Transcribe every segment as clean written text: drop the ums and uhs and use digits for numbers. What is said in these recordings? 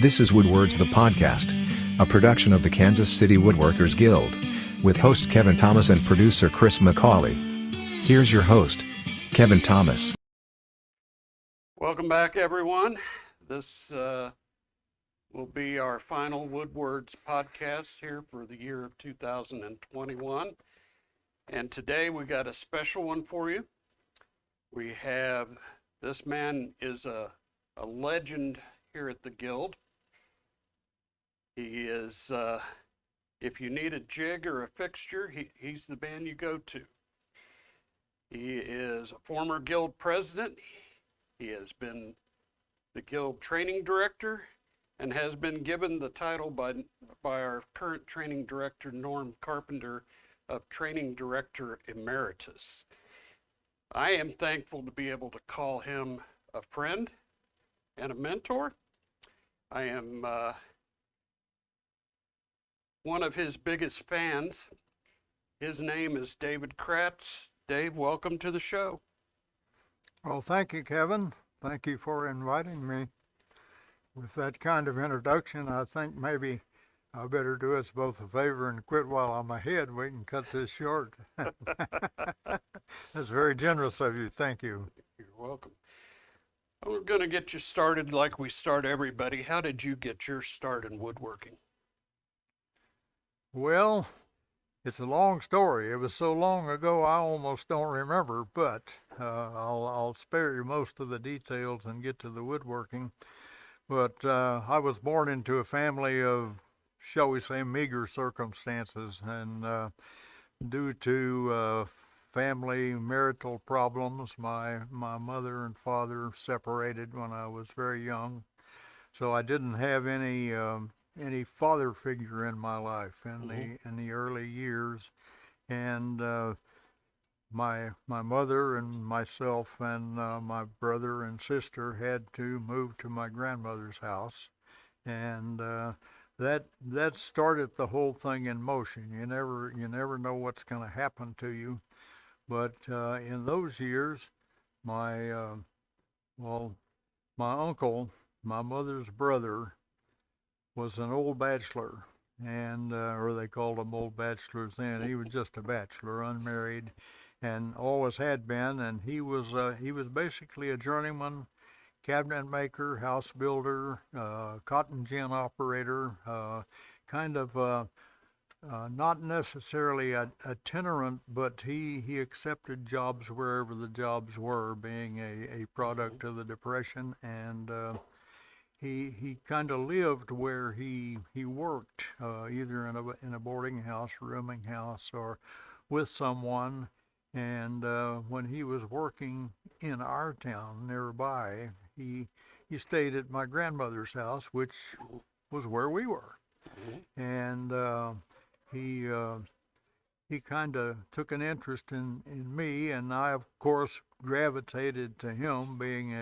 This is Woodwords the Podcast, a production of the Kansas City Woodworkers Guild, with host Kevin Thomas and producer Chris McCauley. Here's your host, Kevin Thomas. Welcome back, everyone. This will be our final Woodwords podcast here for the year of 2021. And today we got a special one for you. We have, this man is a legend here at the Guild. He is, if you need a jig or a fixture, he's the man you go to. He is a former Guild president. He has been the Guild training director and has been given the title by our current training director, Norm Carpenter, of Training Director Emeritus. I am thankful to be able to call him a friend and a mentor. I am one of his biggest fans. His name is David Kraatz. Dave, welcome to the show. Well, thank you, Kevin. Thank you for inviting me. With that kind of introduction, I think maybe I better do us both a favor and quit while I'm ahead. We can cut this short. That's very generous of you. Thank you. You're welcome. We're going to get you started like we start everybody. How did you get your start in woodworking? Well, it's a long story. It was so long ago I almost don't remember, but I'll spare you most of the details and get to the woodworking. But I was born into a family of, shall we say, meager circumstances, and due to family marital problems, my mother and father separated when I was very young, so I didn't have any father figure in my life in the early years, and my mother and myself and my brother and sister had to move to my grandmother's house, and that started the whole thing in motion. You never know what's going to happen to you, but in those years, my uncle, my mother's brother, was an old bachelor, and or they called them old bachelors then. He was just a bachelor, unmarried, and always had been. And he was basically a journeyman cabinet maker, house builder, cotton gin operator, kind of not necessarily itinerant, but he accepted jobs wherever the jobs were, being a product of the Depression, and he kind of lived where he worked, either in a boarding house, rooming house, or with someone. And when he was working in our town nearby, he stayed at my grandmother's house, which was where we were. And he kind of took an interest in me, and I, of course, gravitated to him, being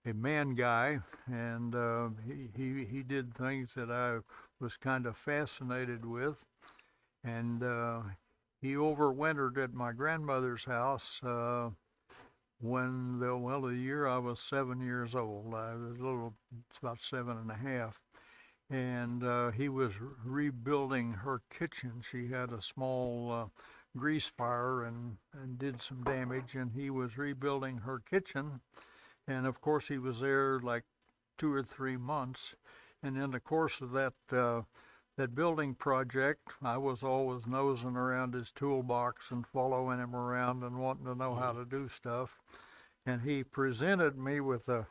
a man guy, and he did things that I was kind of fascinated with, and he overwintered at my grandmother's house when the year I was 7 years old. I was about 7.5, and he was rebuilding her kitchen. She had a small grease fire and did some damage, and he was rebuilding her kitchen. And of course, he was there like 2 or 3 months. And in the course of that building project, I was always nosing around his toolbox and following him around and wanting to know how to do stuff. And he presented me with a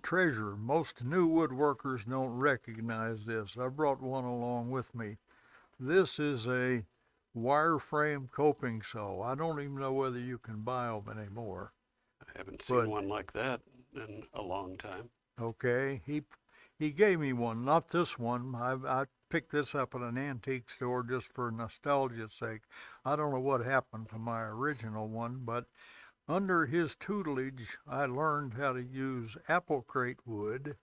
treasure. Most new woodworkers don't recognize this. I brought one along with me. This is a wireframe coping saw. I don't even know whether you can buy them anymore. I haven't seen one like that in a long time. Okay, he gave me one, not this one. I picked this up at an antique store just for nostalgia's sake. I don't know what happened to my original one, but under his tutelage, I learned how to use apple crate wood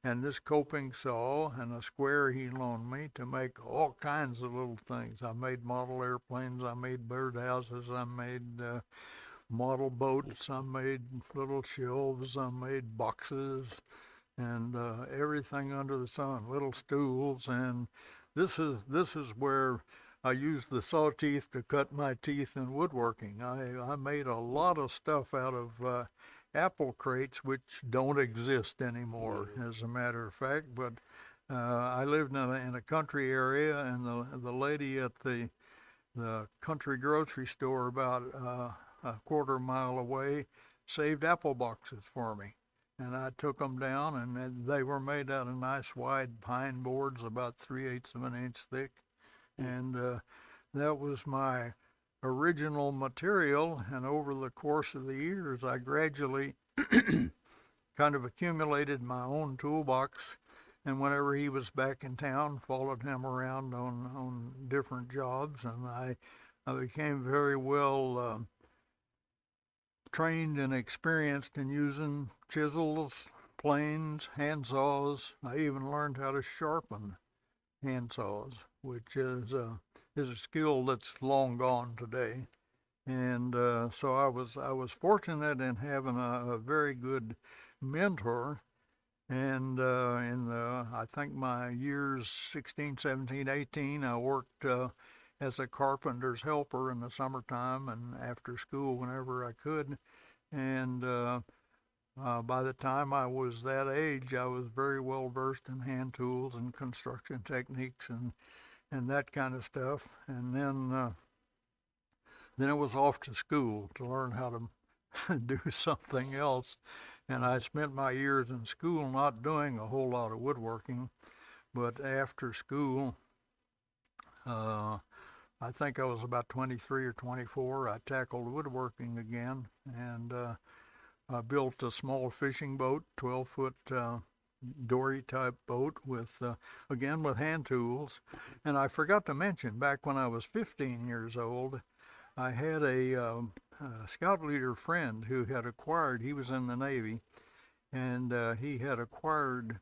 and this coping saw and a square he loaned me to make all kinds of little things. I made model airplanes, I made birdhouses, I made model boats, I made little shelves, I made boxes, and everything under the sun, little stools, and this is where I used the saw teeth to cut my teeth in woodworking. I made a lot of stuff out of apple crates, which don't exist anymore, as a matter of fact. But I lived in a country area, and the lady at the country grocery store about a quarter mile away saved apple boxes for me. And I took them down, and they were made out of nice wide pine boards, about 3/8 of an inch thick. And that was my original material. And over the course of the years, I gradually kind of accumulated my own toolbox. And whenever he was back in town, followed him around on different jobs, and I became very well trained and experienced in using chisels, planes, hand saws. I even learned how to sharpen hand saws, which is a skill that's long gone today. And so I was fortunate in having a very good mentor. And in I think my years 16, 17, 18, I worked as a carpenter's helper in the summertime and after school whenever I could. And by the time I was that age, I was very well versed in hand tools and construction techniques and that kind of stuff. And then it was off to school to learn how to do something else. And I spent my years in school not doing a whole lot of woodworking, but after school, I think I was about 23 or 24, I tackled woodworking again, and I built a small fishing boat, 12-foot dory type boat with, again, with hand tools. And I forgot to mention, back when I was 15 years old, I had a scout leader friend who had acquired, he was in the Navy, and he had acquired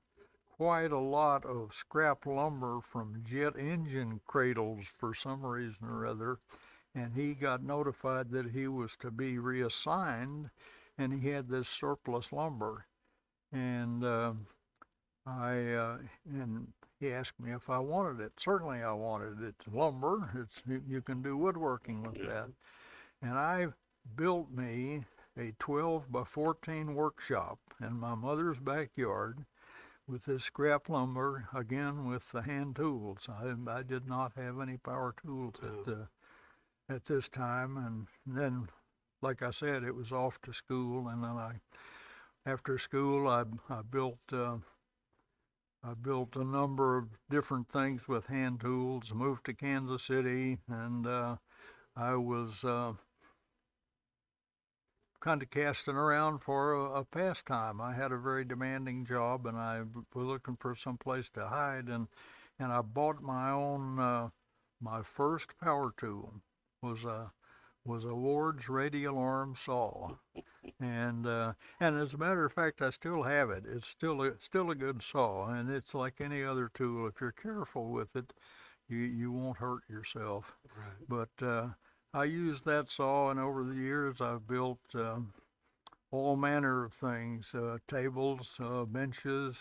quite a lot of scrap lumber from jet engine cradles for some reason or other, and he got notified that he was to be reassigned, and he had this surplus lumber, and and he asked me if I wanted it. Certainly I wanted it. It's lumber. You can do woodworking with that. And I built me a 12 by 14 workshop in my mother's backyard with this scrap lumber, again with the hand tools. I did not have any power tools at this time. And then, like I said, it was off to school. And then after school, I built a number of different things with hand tools, moved to Kansas City, and I was kind of casting around for a pastime. I had a very demanding job, and I was looking for some place to hide, and I bought my own, my first power tool was a Ward's radial arm saw, and as a matter of fact, I still have it. It's still a good saw, and it's like any other tool. If you're careful with it, you won't hurt yourself. Right. But I used that saw, and over the years I've built all manner of things: tables, benches,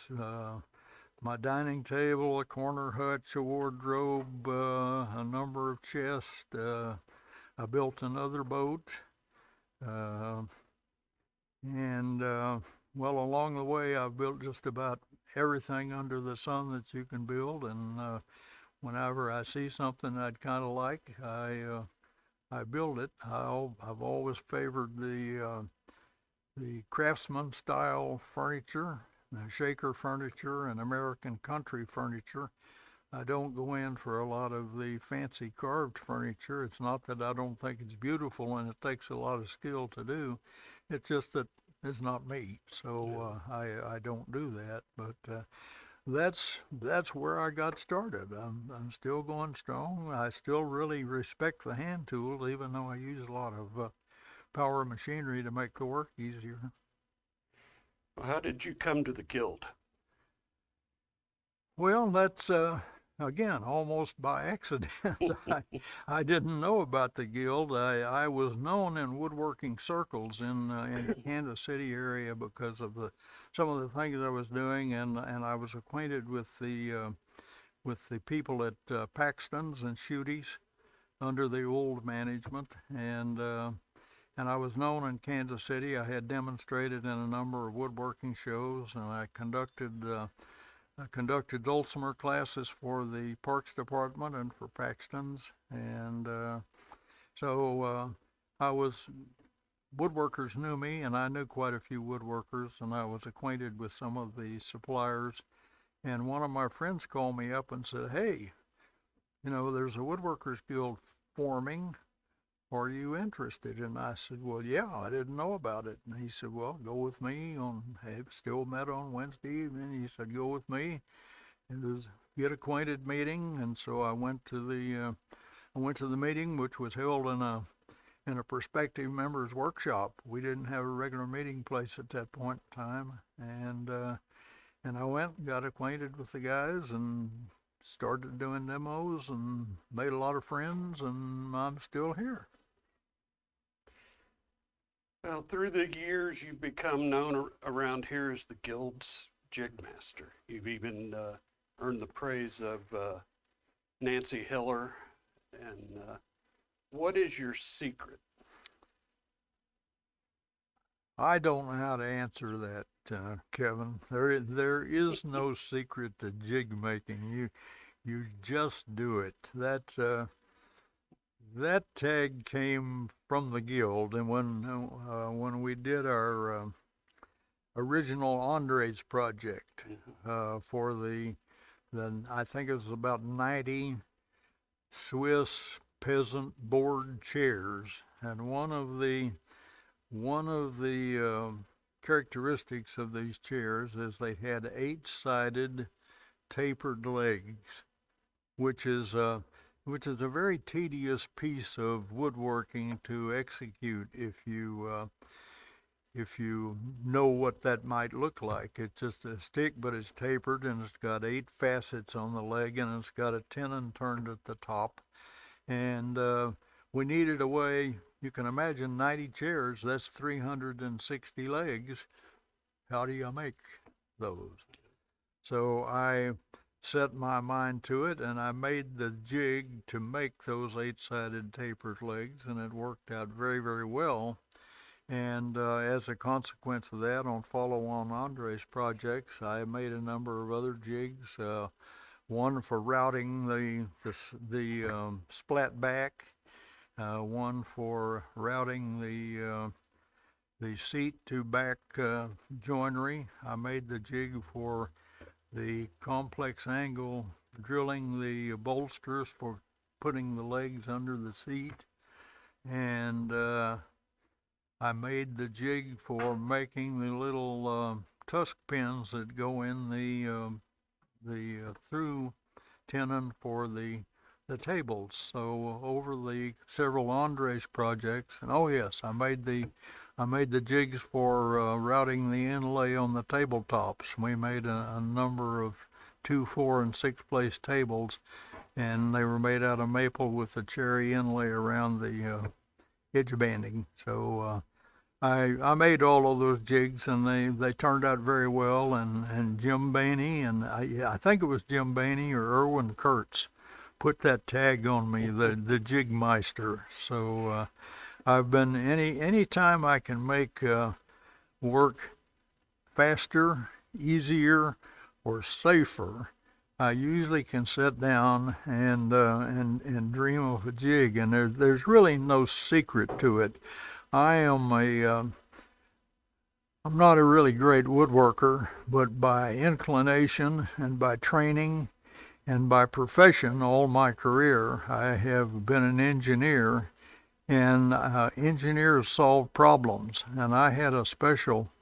my dining table, a corner hutch, a wardrobe, a number of chests. I built another boat, and well, along the way, I've built just about everything under the sun that you can build. And whenever I see something I'd kind of like, I build it. I've always favored the craftsman style furniture, shaker furniture, and American country furniture. I don't go in for a lot of the fancy carved furniture. It's not that I don't think it's beautiful and it takes a lot of skill to do. It's just that it's not me, so I don't do that. But that's where I got started. I'm still going strong. I still really respect the hand tools, even though I use a lot of power machinery to make the work easier. How did you come to the guild? Well, again, almost by accident. I didn't know about the guild. I was known in woodworking circles in the Kansas City area because of some of the things I was doing, and I was acquainted with the people at Paxton's and Shooties under the old management, and I was known in Kansas City. I had demonstrated in a number of woodworking shows, and I conducted Dulcimer classes for the Parks Department and for Paxton's, and so I was woodworkers knew me, and I knew quite a few woodworkers, and I was acquainted with some of the suppliers. And one of my friends called me up and said, "Hey, there's a woodworkers guild forming. Are you interested?" And I said, "Well, yeah, I didn't know about it." And he said, "Well, go with me still met on Wednesday evening." He said, "Go with me. It was get acquainted meeting." And so I went to the meeting, which was held in a prospective members workshop. We didn't have a regular meeting place at that point in time. And I went and got acquainted with the guys and started doing demos and made a lot of friends, and I'm still here. Well, through the years, you've become known around here as the Guild's jig master. You've even earned the praise of Nancy Hiller. And what is your secret? I don't know how to answer that, Kevin. There is no secret to jig making. You just do it. That tag came from the guild, and when we did our original Andres project for the I think it was about 90 Swiss peasant board chairs, and one of the characteristics of these chairs is they had 8-sided tapered legs, which is a very tedious piece of woodworking to execute if you know what that might look like. It's just a stick, but it's tapered, and it's got 8 facets on the leg, and it's got a tenon turned at the top. And we needed a way. You can imagine 90 chairs, that's 360 legs. How do you make those? So I set my mind to it, and I made the jig to make those 8-sided tapered legs, and it worked out very, very well. And as a consequence of that, on follow-on Andres projects, I made a number of other jigs. One for routing the splat back, one for routing the seat to back joinery. I made the jig for the complex angle drilling the bolsters for putting the legs under the seat, and I made the jig for making the little tusk pins that go in the through tenon for the tables. So over the several Andres projects, and oh yes, I made the jigs for routing the inlay on the tabletops. We made a number of 2, 4, and 6 place tables, and they were made out of maple with a cherry inlay around the edge banding. So I made all of those jigs, and they turned out very well. And Jim Bainey, and I think it was Jim Bainey or Erwin Kurtz, put that tag on me, the jig meister. So I've been any time I can make work faster, easier, or safer, I usually can sit down and dream of a jig, and there's really no secret to it. I'm not a really great woodworker, but by inclination and by training and by profession all my career, I have been an engineer, and engineers solve problems. And I had a special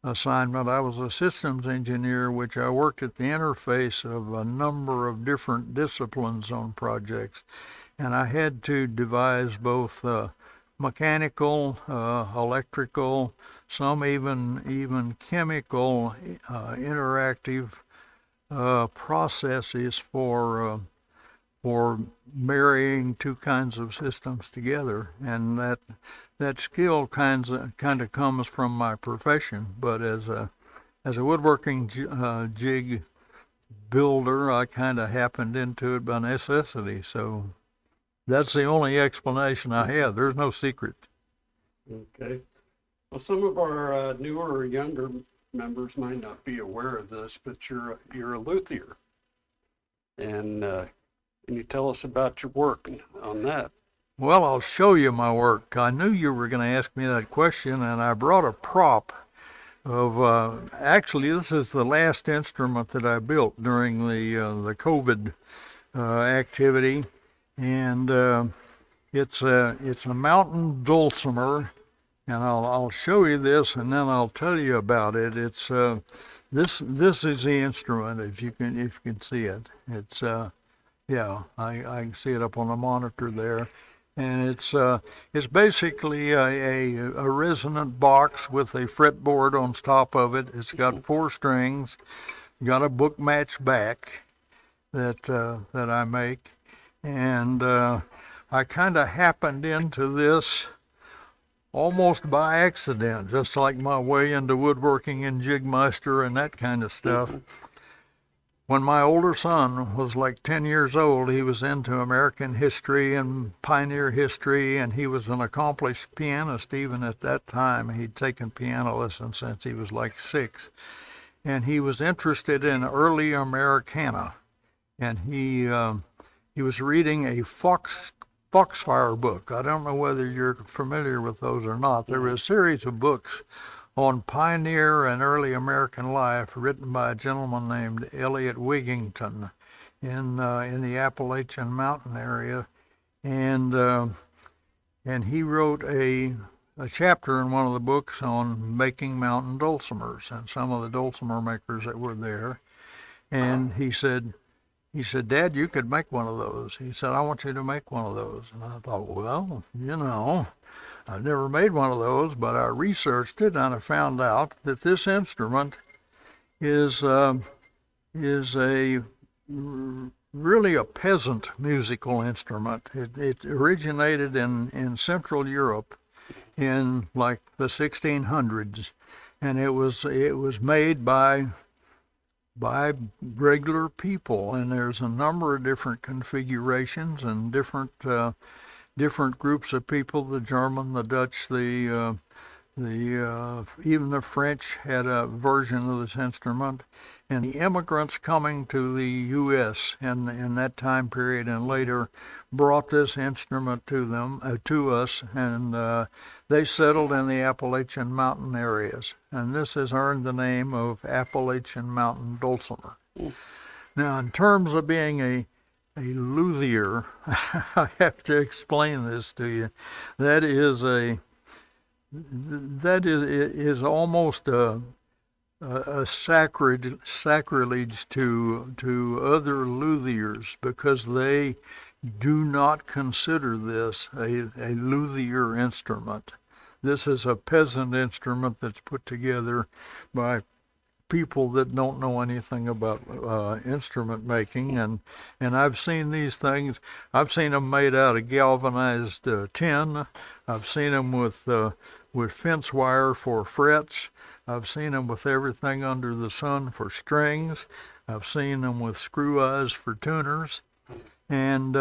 assignment. I was a systems engineer, which I worked at the interface of a number of different disciplines on projects, and I had to devise both mechanical, electrical, some even chemical interactive processes for marrying two kinds of systems together, and that skill kind of comes from my profession. But as a woodworking jig builder, I kind of happened into it by necessity. So that's the only explanation I have. There's no secret. Okay. Well, some of our newer or younger members might not be aware of this, but you're a luthier, and can you tell us about your work on that? Well, I'll show you my work. I knew you were going to ask me that question, and I brought a prop of, actually, this is the last instrument that I built during the COVID activity, and it's a mountain dulcimer, and I'll show you this, and then I'll tell you about it. It's this is the instrument, if you can see it. It's yeah, I can see it up on the monitor there. And it's basically a resonant box with a fretboard on top of it. It's got 4 strings, got a book match back that I make, and I kind of happened into this almost by accident, just like my way into woodworking and jigmeister and that kind of stuff. When my older son was like 10 years old, he was into American history and pioneer history, and he was an accomplished pianist even at that time. He'd taken piano lessons since he was like 6. And he was interested in early Americana. And he was reading a Foxfire book. I don't know whether you're familiar with those or not. There were a series of books on pioneer and early American life written by a gentleman named Eliot Wigington in the Appalachian Mountain area, and he wrote a chapter in one of the books on making mountain dulcimers and some of the dulcimer makers that were there. And he said, Dad, you could make one of those. He said, I want you to make one of those. And I thought, well, I've never made one of those, but I researched it and I found out that this instrument is really a peasant musical instrument. It originated in Central Europe in like the 1600s, and it was made by regular people, and there's a number of different configurations and different groups of people. The German, the Dutch, even the French had a version of this instrument, and the immigrants coming to the U.S. in that time period and later brought this instrument to us, and they settled in the Appalachian Mountain areas, and this has earned the name of Appalachian Mountain Dulcimer. Now, in terms of being a luthier, I have to explain this to you. That is almost a sacrilege to other luthiers, because they do not consider this a luthier instrument. This is a peasant instrument that's put together by people that don't know anything about instrument making, and I've seen these things. I've seen them made out of galvanized tin. I've seen them with fence wire for frets. I've seen them with everything under the sun for strings. I've seen them with screw eyes for tuners, and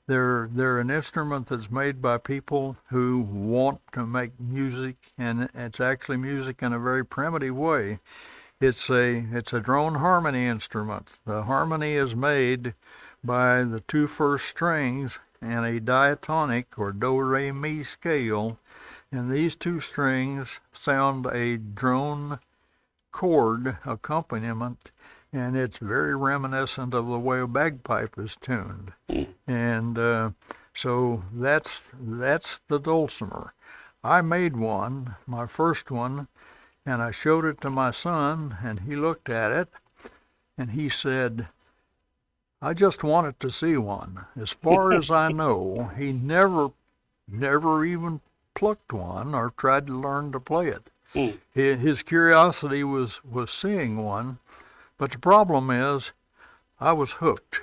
they're an instrument that's made by people who want to make music, and it's actually music in a very primitive way. It's a drone harmony instrument. The harmony is made by the 2 first strings and a diatonic or do-re-mi scale, and these 2 strings sound a drone chord accompaniment, and it's very reminiscent of the way a bagpipe is tuned. And so that's the dulcimer. I made one, my first one, and I showed it to my son, and he looked at it, and he said, I just wanted to see one. As far as I know, he never even plucked one or tried to learn to play it. His curiosity was seeing one, But the problem is, I was hooked.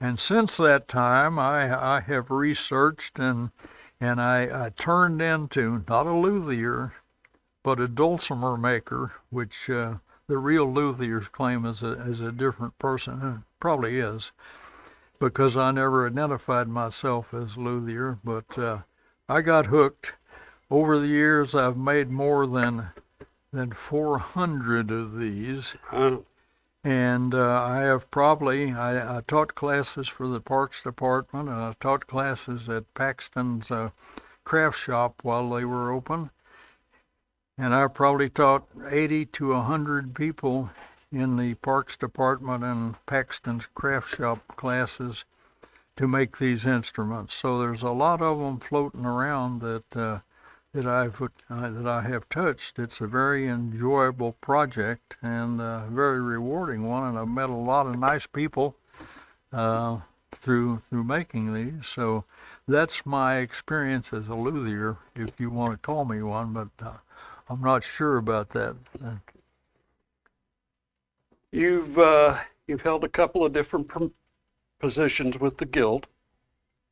And since that time, I have researched and I turned into not a luthier, but a dulcimer maker, which the real luthiers claim is a different person, and probably is, because I never identified myself as luthier. But I got hooked. Over the years, I've made more than 400 of these. And I have probably, I taught classes for the Parks Department, and I taught classes at Paxton's craft shop while they were open. And I probably taught 80 to 100 people in the Parks Department and Paxton's craft shop classes to make these instruments. So there's a lot of them floating around that I have touched. It's a very enjoyable project and a very rewarding one, and I've met a lot of nice people through making these. So that's my experience as a luthier, if you want to call me one, but I'm not sure about that. You've held a couple of different positions with the guild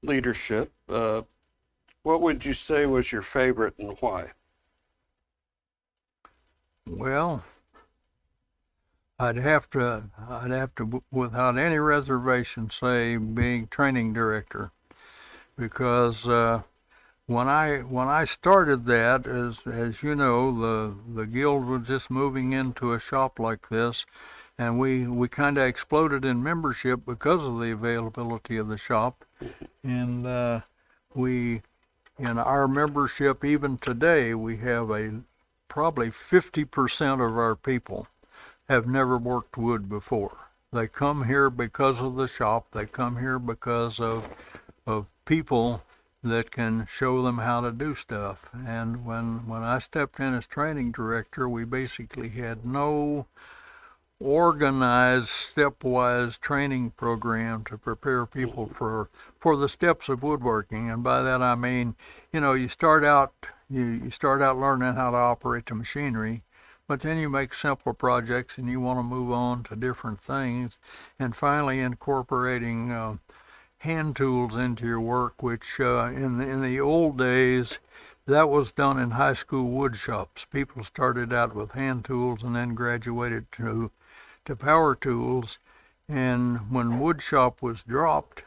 leadership. What would you say was your favorite and why? Well, I'd have to, without any reservation, say being training director, because when I started that, as you know, the guild was just moving into a shop like this, and we kind of exploded in membership because of the availability of the shop, and in our membership, even today, we have probably 50% of our people have never worked wood before. They come here because of the shop. They come here because of people that can show them how to do stuff. And when I stepped in as training director, we basically had no organized stepwise training program to prepare people for the steps of woodworking. And by that I mean, you start out learning how to operate the machinery, but then you make simpler projects and you want to move on to different things, and finally incorporating hand tools into your work, which in the old days, that was done in high school wood shops. People started out with hand tools and then graduated to power tools. And when wood shop was dropped,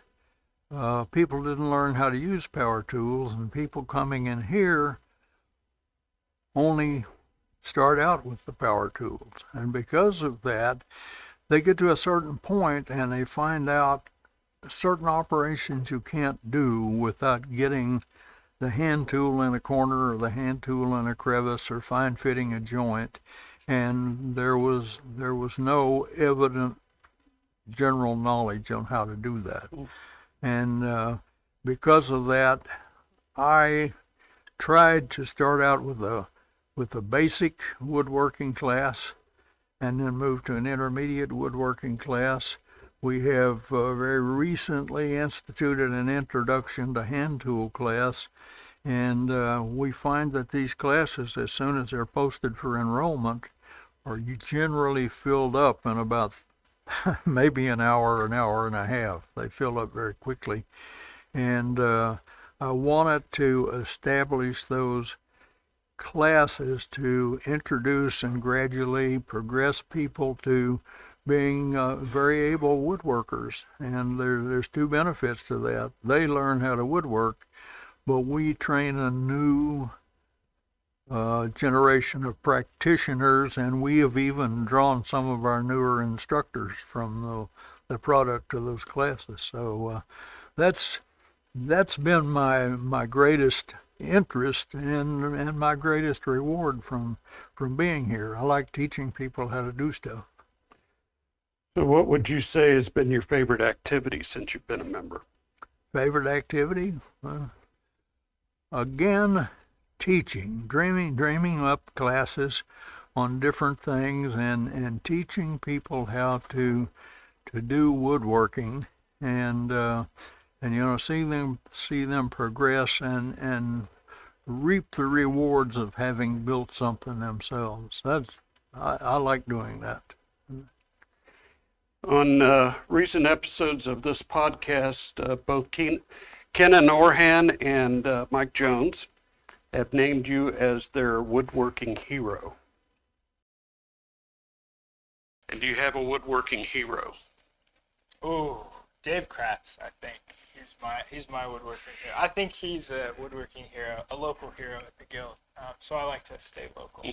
people didn't learn how to use power tools, and people coming in here only start out with the power tools. And because of that, they get to a certain point and they find out certain operations you can't do without getting the hand tool in a corner or the hand tool in a crevice or fine fitting a joint. And there was no evident general knowledge on how to do that. And because of that, I tried to start out with a basic woodworking class and then move to an intermediate woodworking class. We have very recently instituted an introduction to hand tool class, and we find that these classes, as soon as they're posted for enrollment, are generally filled up in about maybe an hour and a half. They fill up very quickly. And I wanted to establish those classes to introduce and gradually progress people to being very able woodworkers. And there's two benefits to that. They learn how to woodwork, but we train a new generation of practitioners, and we have even drawn some of our newer instructors from the product of those classes. So that's been my greatest interest and my greatest reward from being here. I like teaching people how to do stuff. So what would you say has been your favorite activity since you've been a member? Favorite activity? Again, teaching, dreaming up classes on different things and teaching people how to do woodworking and see them progress and reap the rewards of having built something themselves. I like doing that. On recent episodes of this podcast, both Kenan Orhan and Mike Jones have named you as their woodworking hero. And do you have a woodworking hero? Ooh, Dave Kraatz, I think. He's my woodworking hero. I think he's a woodworking hero, a local hero at the Guild. So I like to stay local.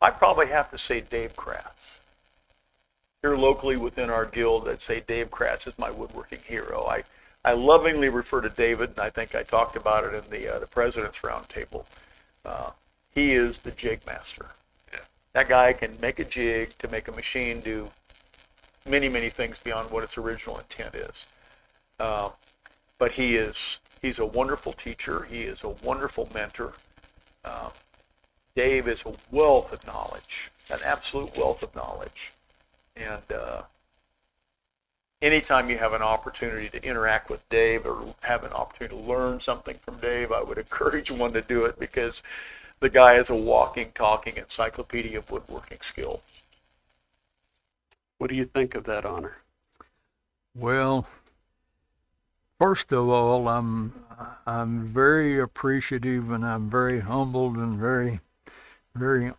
I'd probably have to say Dave Kraatz. Here locally within our guild, I'd say Dave Kraatz is my woodworking hero. I lovingly refer to David, and I think I talked about it in the President's Roundtable. He is the jig master. Yeah. That guy can make a jig to make a machine do many, many things beyond what its original intent is. But he's a wonderful teacher. He is a wonderful mentor. Dave is a wealth of knowledge, an absolute wealth of knowledge. And anytime you have an opportunity to interact with Dave or have an opportunity to learn something from Dave, I would encourage one to do it, because the guy is a walking, talking encyclopedia of woodworking skill. What do you think of that honor? Well, first of all, I'm very appreciative, and I'm very humbled and very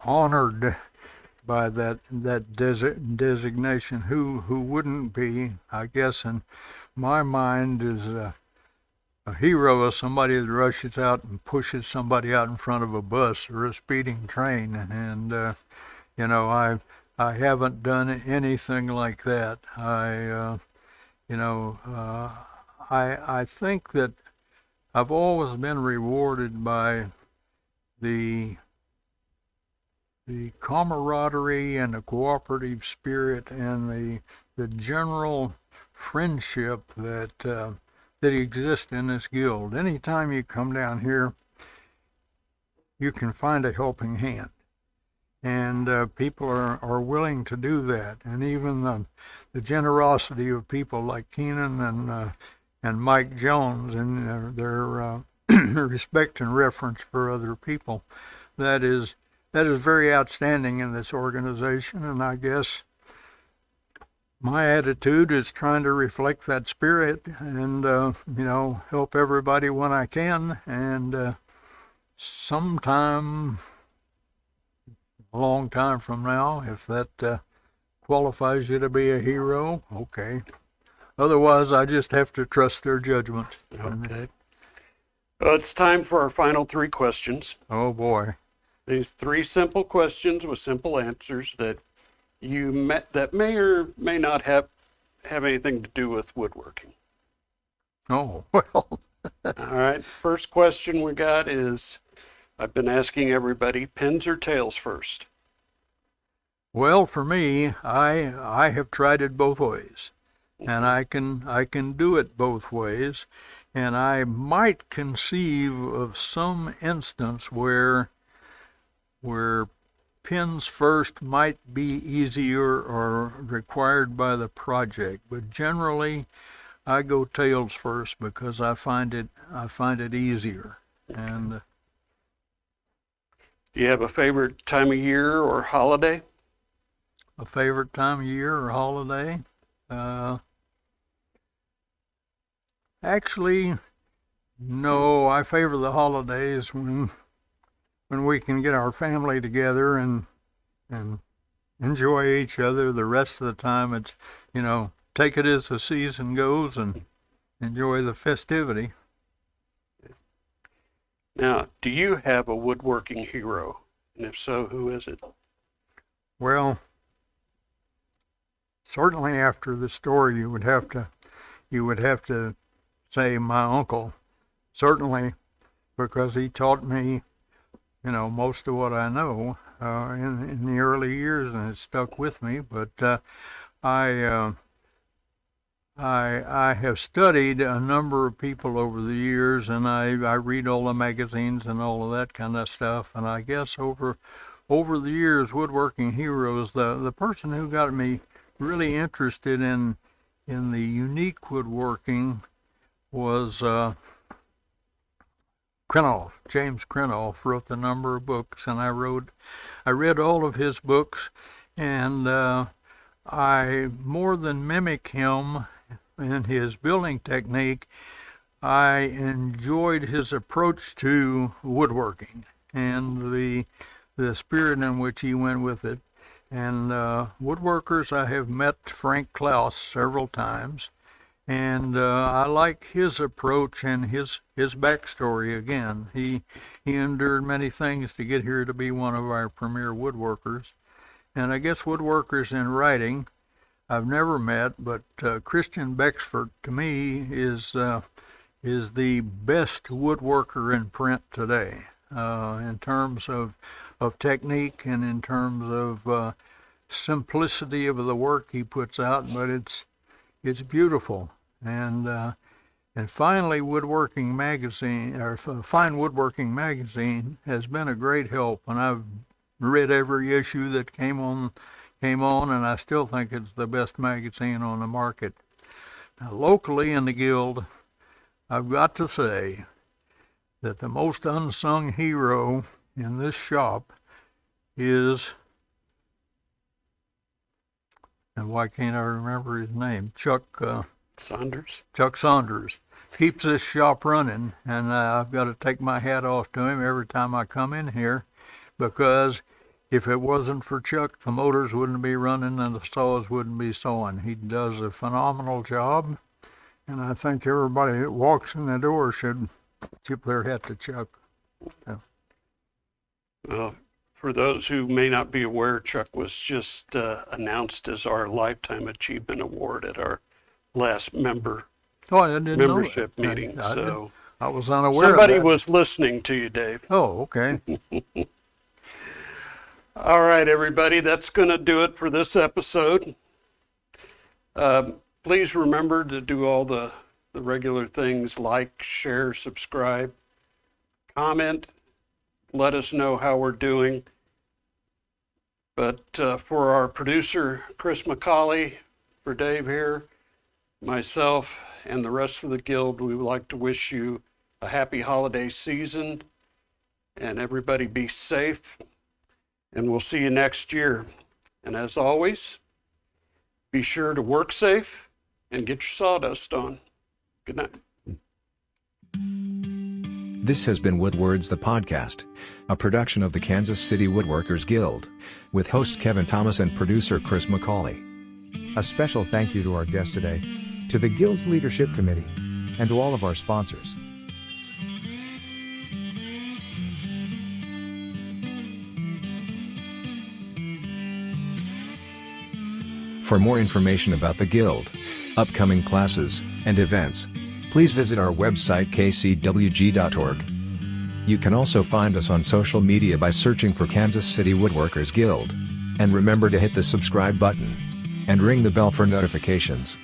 honored by that designation. Who wouldn't be? I guess in my mind is a hero is somebody that rushes out and pushes somebody out in front of a bus or a speeding train. And I haven't done anything like that. I think that I've always been rewarded by the camaraderie and the cooperative spirit and the general friendship that exists in this guild. Anytime you come down here, you can find a helping hand, and people are willing to do that. And even the generosity of people like Kenan and Mike Jones and their respect and reference for other people, that is very outstanding in this organization. And I guess my attitude is trying to reflect that spirit and help everybody when I can. And sometime, a long time from now, if that qualifies you to be a hero, okay. Otherwise, I just have to trust their judgment. Okay. Well, it's time for our final three questions. Oh boy. These three simple questions with simple answers that that may or may not have anything to do with woodworking. Oh, well. All right. First question we got is, I've been asking everybody, pins or tails first? Well, for me, I have tried it both ways, and I can do it both ways, and I might conceive of some instance where pins first might be easier or required by the project, but generally I go tails first because I find it easier. And do you have a favorite time of year or holiday? A favorite time of year or holiday? Actually, no. I favor the holidays when we can get our family together and enjoy each other. The rest of the time, it's, take it as the season goes and enjoy the festivity. Now, do you have a woodworking hero? And if so, who is it? Well, certainly after the story, you would have to say my uncle. Certainly, because he taught me, most of what I know in the early years, and it stuck with me. But I have studied a number of people over the years, and I read all the magazines and all of that kind of stuff. And I guess over the years, woodworking heroes, the person who got me really interested in the unique woodworking was James Krenoff wrote a number of books, and I I read all of his books, and I more than mimic him in his building technique. I enjoyed his approach to woodworking and the spirit in which he went with it. And Woodworkers, I have met Frank Kraatz several times, and I like his approach and his backstory. Again, he endured many things to get here to be one of our premier woodworkers. And I guess woodworkers in writing I've never met, but Christian Bexford to me is the best woodworker in print today, in terms of technique and in terms of simplicity of the work he puts out, but it's beautiful. And finally, Woodworking Magazine, or Fine Woodworking Magazine, has been a great help, and I've read every issue that came on, and I still think it's the best magazine on the market. Now, locally in the Guild, I've got to say that the most unsung hero in this shop is, and why can't I remember his name? Chuck Saunders. Keeps this shop running, and I've got to take my hat off to him every time I come in here, because if it wasn't for Chuck, the motors wouldn't be running and the saws wouldn't be sawing. He does a phenomenal job, and I think everybody that walks in the door should tip their hat to Chuck. For those who may not be aware, Chuck was just announced as our Lifetime Achievement Award at our last membership meeting. I was unaware somebody of that. was listening to you, Dave. Oh, okay. All right, everybody, that's going to do it for this episode. Please remember to do all the regular things: like, share, subscribe, comment, let us know how we're doing. But for our producer, Chris McCauley, for Dave here, myself, and the rest of the Guild, we would like to wish you a happy holiday season, and everybody be safe, and we'll see you next year. And as always, be sure to work safe and get your sawdust on. Good night. This has been Woodwords the Podcast, a production of the Kansas City Woodworkers Guild, with host Kevin Thomas and producer Chris McCauley. A special thank you to our guest today, to the Guild's Leadership Committee, and to all of our sponsors. For more information about the Guild, upcoming classes, and events, please visit our website kcwg.org. You can also find us on social media by searching for Kansas City Woodworkers Guild. And remember to hit the subscribe button and ring the bell for notifications.